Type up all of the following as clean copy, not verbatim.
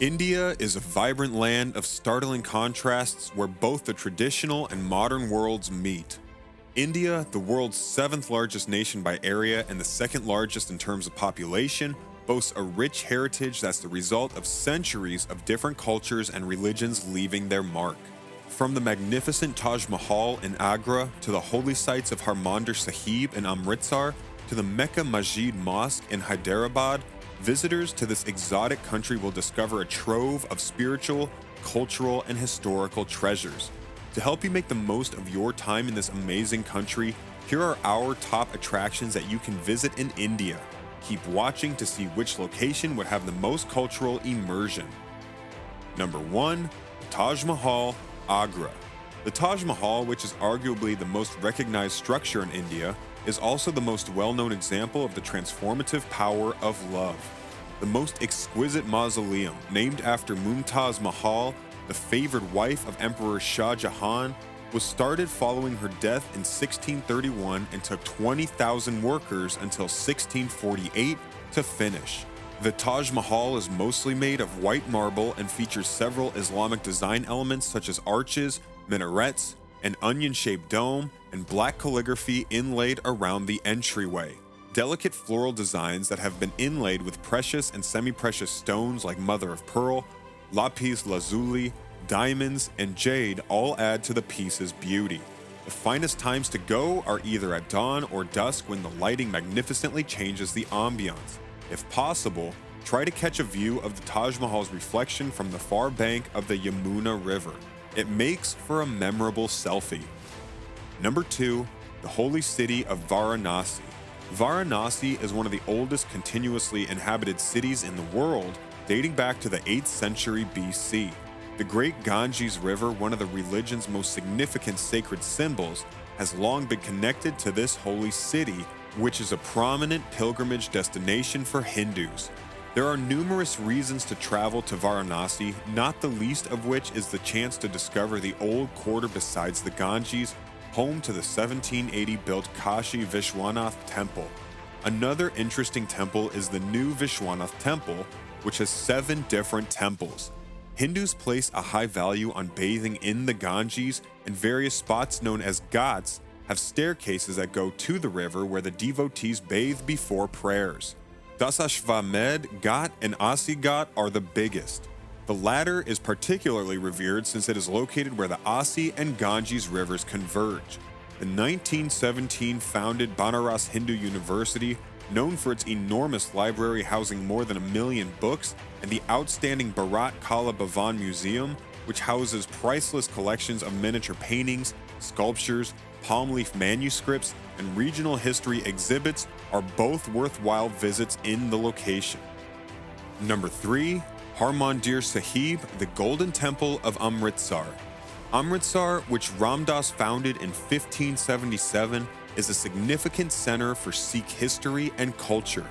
India is a vibrant land of startling contrasts where both the traditional and modern worlds meet. India, the world's seventh largest nation by area and the second largest in terms of population, boasts a rich heritage that's the result of centuries of different cultures and religions leaving their mark. From the magnificent Taj Mahal in Agra to the holy sites of Harmandir Sahib in Amritsar to the Mecca Masjid Mosque in Hyderabad, visitors to this exotic country will discover a trove of spiritual, cultural, and historical treasures. To help you make the most of your time in this amazing country, here are our top attractions that you can visit in India. Keep watching to see which location would have the most cultural immersion. Number 1. Taj Mahal, Agra. The Taj Mahal, which is arguably the most recognized structure in India, is also the most well-known example of the transformative power of love. The most exquisite mausoleum, named after Mumtaz Mahal, the favored wife of Emperor Shah Jahan, was started following her death in 1631 and took 20,000 workers until 1648 to finish. The Taj Mahal is mostly made of white marble and features several Islamic design elements such as arches, minarets, an onion-shaped dome, and black calligraphy inlaid around the entryway. Delicate floral designs that have been inlaid with precious and semi-precious stones like mother of pearl, lapis lazuli, diamonds, and jade all add to the piece's beauty. The finest times to go are either at dawn or dusk when the lighting magnificently changes the ambiance. If possible, try to catch a view of the Taj Mahal's reflection from the far bank of the Yamuna River. It makes for a memorable selfie. Number 2. The holy city of Varanasi. Varanasi is one of the oldest continuously inhabited cities in the world, dating back to the 8th century BC. The great Ganges River, one of the religion's most significant sacred symbols, has long been connected to this holy city, which is a prominent pilgrimage destination for Hindus. There are numerous reasons to travel to Varanasi, not the least of which is the chance to discover the old quarter besides the Ganges, home to the 1780-built Kashi Vishwanath Temple. Another interesting temple is the new Vishwanath Temple, which has 7 different temples. Hindus place a high value on bathing in the Ganges, and various spots known as ghats have staircases that go to the river where the devotees bathe before prayers. Dasashvamed Ghat and Asi Ghat are the biggest. The latter is particularly revered since it is located where the Asi and Ganges rivers converge. The 1917 founded Banaras Hindu University, known for its enormous library housing more than 1 million books, and the outstanding Bharat Kala Bhavan Museum, which houses priceless collections of miniature paintings, sculptures, palm leaf manuscripts, and regional history exhibits, are both worthwhile visits in the location. Number 3. Harmandir Sahib, the Golden Temple of Amritsar. Amritsar, which Ramdas founded in 1577, is a significant center for Sikh history and culture.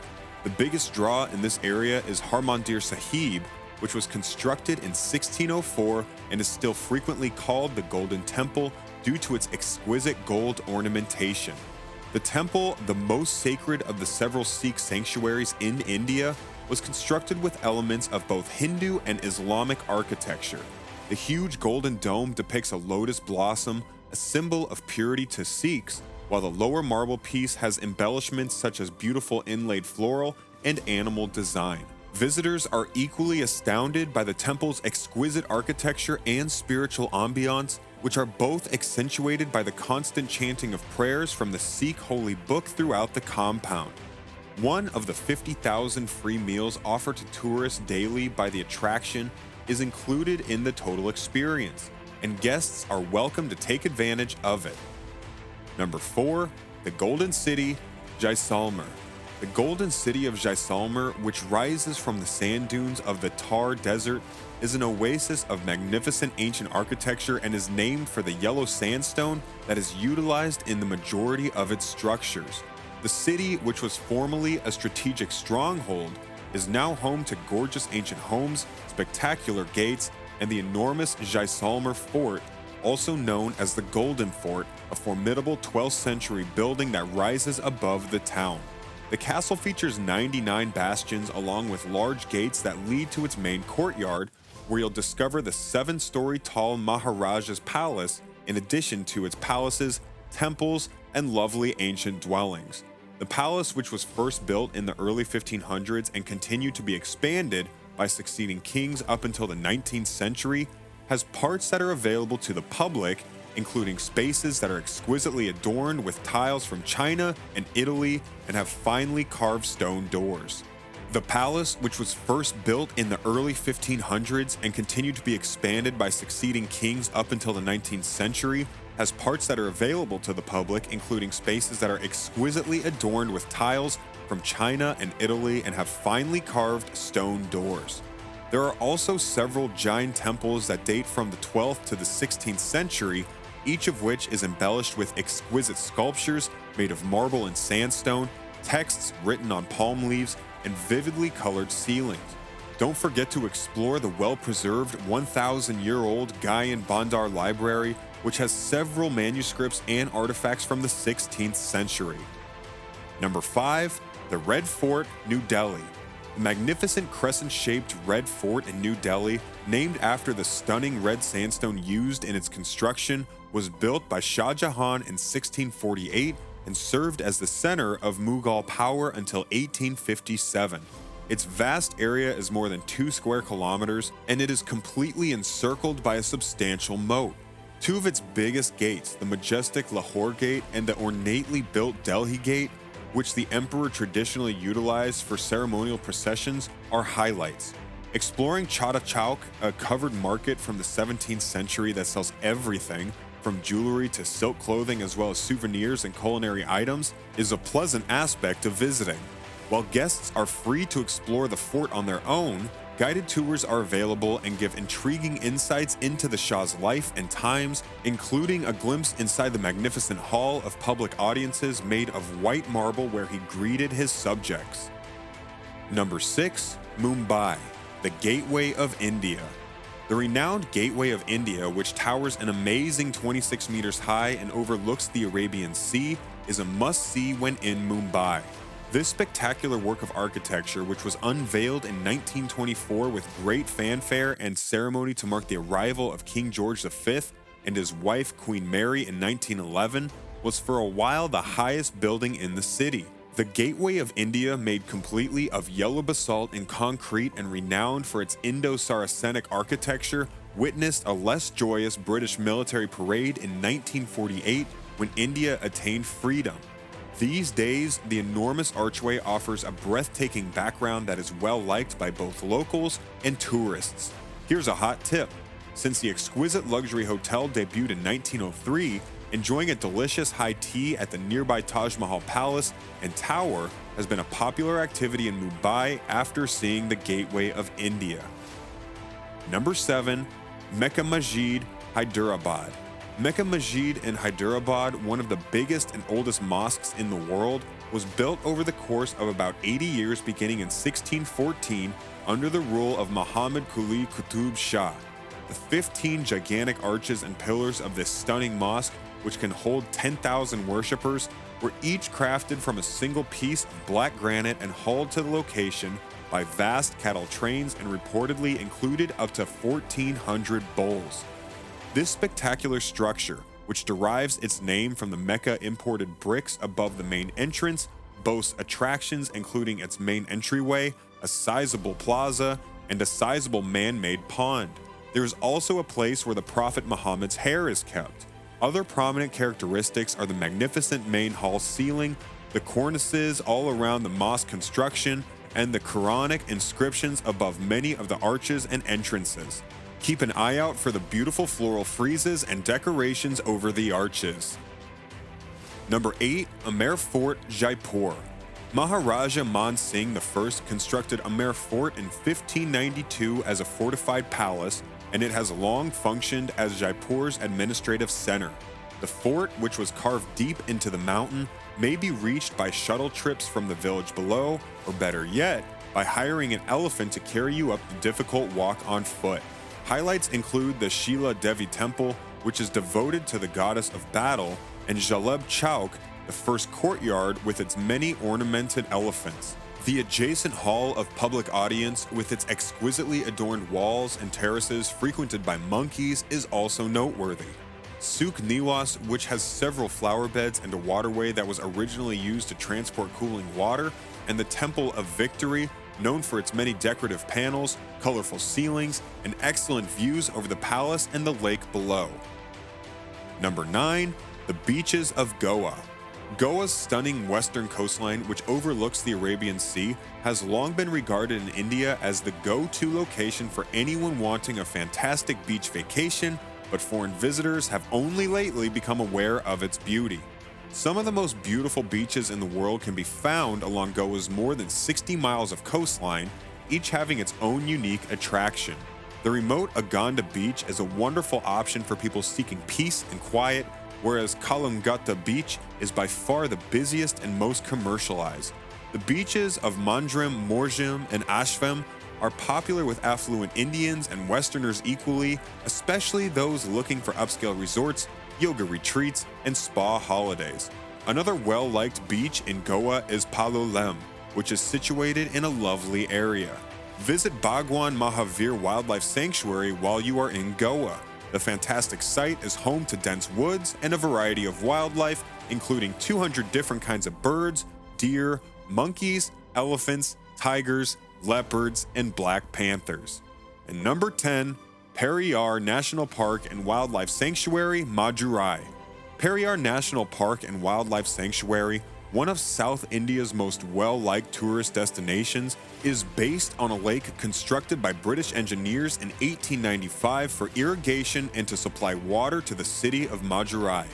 The biggest draw in this area is Harmandir Sahib, which was constructed in 1604 and is still frequently called the Golden Temple due to its exquisite gold ornamentation. The temple, the most sacred of the several Sikh sanctuaries in India, was constructed with elements of both Hindu and Islamic architecture. The huge golden dome depicts a lotus blossom, a symbol of purity to Sikhs, while the lower marble piece has embellishments such as beautiful inlaid floral and animal design. Visitors are equally astounded by the temple's exquisite architecture and spiritual ambiance, which are both accentuated by the constant chanting of prayers from the Sikh holy book throughout the compound. One of the 50,000 free meals offered to tourists daily by the attraction is included in the total experience, and guests are welcome to take advantage of it. Number 4. The Golden City, Jaisalmer. The Golden City of Jaisalmer, which rises from the sand dunes of the Thar Desert, is an oasis of magnificent ancient architecture and is named for the yellow sandstone that is utilized in the majority of its structures. The city, which was formerly a strategic stronghold, is now home to gorgeous ancient homes, spectacular gates, and the enormous Jaisalmer Fort, also known as the Golden Fort, a formidable 12th century building that rises above the town. The castle features 99 bastions along with large gates that lead to its main courtyard, where you'll discover the 7-story tall Maharaja's palace in addition to its palaces, temples, and lovely ancient dwellings. The palace, which was first built in the early 1500s and continued to be expanded by succeeding kings up until the 19th century, has parts that are available to the public, including spaces that are exquisitely adorned with tiles from China and Italy and have finely carved stone doors. The palace, which was first built in the early 1500s and continued to be expanded by succeeding kings up until the 19th century, has parts that are available to the public, including spaces that are exquisitely adorned with tiles from China and Italy and have finely carved stone doors. There are also several giant temples that date from the 12th to the 16th century, each of which is embellished with exquisite sculptures made of marble and sandstone, texts written on palm leaves, and vividly colored ceilings. Don't forget to explore the well-preserved 1,000-year-old Gyan Bandar Library, which has several manuscripts and artifacts from the 16th century. Number 5. The Red Fort, New Delhi. The magnificent crescent-shaped Red Fort in New Delhi, named after the stunning red sandstone used in its construction, was built by Shah Jahan in 1648 and served as the center of Mughal power until 1857. Its vast area is more than 2 square kilometers, and it is completely encircled by a substantial moat. 2 of its biggest gates, the majestic Lahore Gate and the ornately built Delhi Gate, which the emperor traditionally utilized for ceremonial processions, are highlights. Exploring Chata Chowk, a covered market from the 17th century that sells everything from jewelry to silk clothing as well as souvenirs and culinary items, is a pleasant aspect of visiting. While guests are free to explore the fort on their own, guided tours are available and give intriguing insights into the Shah's life and times, including a glimpse inside the magnificent hall of public audiences made of white marble where he greeted his subjects. Number 6. Mumbai, the Gateway of India. The renowned Gateway of India, which towers an amazing 26 meters high and overlooks the Arabian Sea, is a must-see when in Mumbai. This spectacular work of architecture, which was unveiled in 1924 with great fanfare and ceremony to mark the arrival of King George V and his wife Queen Mary in 1911, was for a while the highest building in the city. The Gateway of India, made completely of yellow basalt and concrete and renowned for its Indo-Saracenic architecture, witnessed a less joyous British military parade in 1948 when India attained freedom. These days, the enormous archway offers a breathtaking background that is well liked by both locals and tourists. Here's a hot tip. Since the exquisite luxury hotel debuted in 1903, enjoying a delicious high tea at the nearby Taj Mahal Palace and Tower has been a popular activity in Mumbai after seeing the Gateway of India. Number 7. Mecca Masjid, Hyderabad. Mecca Masjid in Hyderabad, one of the biggest and oldest mosques in the world, was built over the course of about 80 years beginning in 1614 under the rule of Muhammad Quli Qutub Shah. The 15 gigantic arches and pillars of this stunning mosque, which can hold 10,000 worshippers, were each crafted from a single piece of black granite and hauled to the location by vast cattle trains and reportedly included up to 1,400 bulls. This spectacular structure, which derives its name from the Mecca imported bricks above the main entrance, boasts attractions including its main entryway, a sizable plaza, and a sizable man-made pond. There is also a place where the Prophet Muhammad's hair is kept. Other prominent characteristics are the magnificent main hall ceiling, the cornices all around the mosque construction, and the Quranic inscriptions above many of the arches and entrances. Keep an eye out for the beautiful floral friezes and decorations over the arches. Number 8. Amer Fort, Jaipur. Maharaja Man Singh I constructed Amer Fort in 1592 as a fortified palace, and it has long functioned as Jaipur's administrative center. The fort, which was carved deep into the mountain, may be reached by shuttle trips from the village below, or better yet, by hiring an elephant to carry you up the difficult walk on foot. Highlights include the Shila Devi Temple, which is devoted to the goddess of battle, and Jaleb Chowk, the first courtyard with its many ornamented elephants. The adjacent hall of public audience with its exquisitely adorned walls and terraces frequented by monkeys is also noteworthy. Souk Niwas, which has several flower beds and a waterway that was originally used to transport cooling water, and the Temple of Victory, known for its many decorative panels, colorful ceilings, and excellent views over the palace and the lake below. Number 9. The beaches of Goa. Goa's stunning western coastline, which overlooks the Arabian Sea, has long been regarded in India as the go-to location for anyone wanting a fantastic beach vacation, but foreign visitors have only lately become aware of its beauty. Some of the most beautiful beaches in the world can be found along Goa's more than 60 miles of coastline, each having its own unique attraction. The remote Aganda Beach is a wonderful option for people seeking peace and quiet, whereas Kalamgutta Beach is by far the busiest and most commercialized. The beaches of Mandrim, Morjim, and Ashvam are popular with affluent Indians and Westerners equally, especially those looking for upscale resorts, yoga retreats, and spa holidays. Another well-liked beach in Goa is Palolem, which is situated in a lovely area. Visit Bhagwan Mahavir Wildlife Sanctuary while you are in Goa. The fantastic site is home to dense woods and a variety of wildlife, including 200 different kinds of birds, deer, monkeys, elephants, tigers, leopards, and black panthers. And number 10, Periyar National Park and Wildlife Sanctuary, Madurai. Periyar National Park and Wildlife Sanctuary, one of South India's most well-liked tourist destinations, is based on a lake constructed by British engineers in 1895 for irrigation and to supply water to the city of Madurai.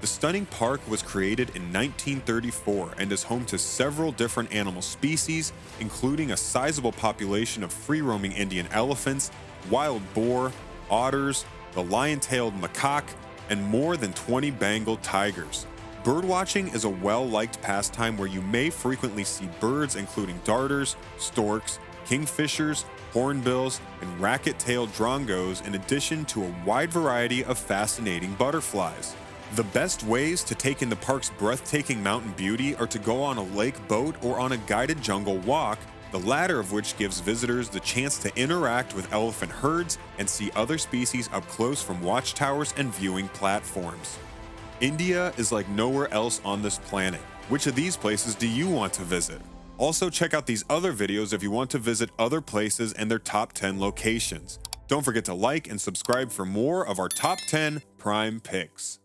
The stunning park was created in 1934 and is home to several different animal species, including a sizable population of free-roaming Indian elephants, wild boar, otters, the lion-tailed macaque, and more than 20 Bengal tigers. Birdwatching is a well-liked pastime where you may frequently see birds including darters, storks, kingfishers, hornbills, and racket-tailed drongos, in addition to a wide variety of fascinating butterflies. The best ways to take in the park's breathtaking mountain beauty are to go on a lake boat or on a guided jungle walk, the latter of which gives visitors the chance to interact with elephant herds and see other species up close from watchtowers and viewing platforms. India is like nowhere else on this planet. Which of these places do you want to visit? Also, check out these other videos if you want to visit other places and their top 10 locations. Don't forget to like and subscribe for more of our top 10 prime picks.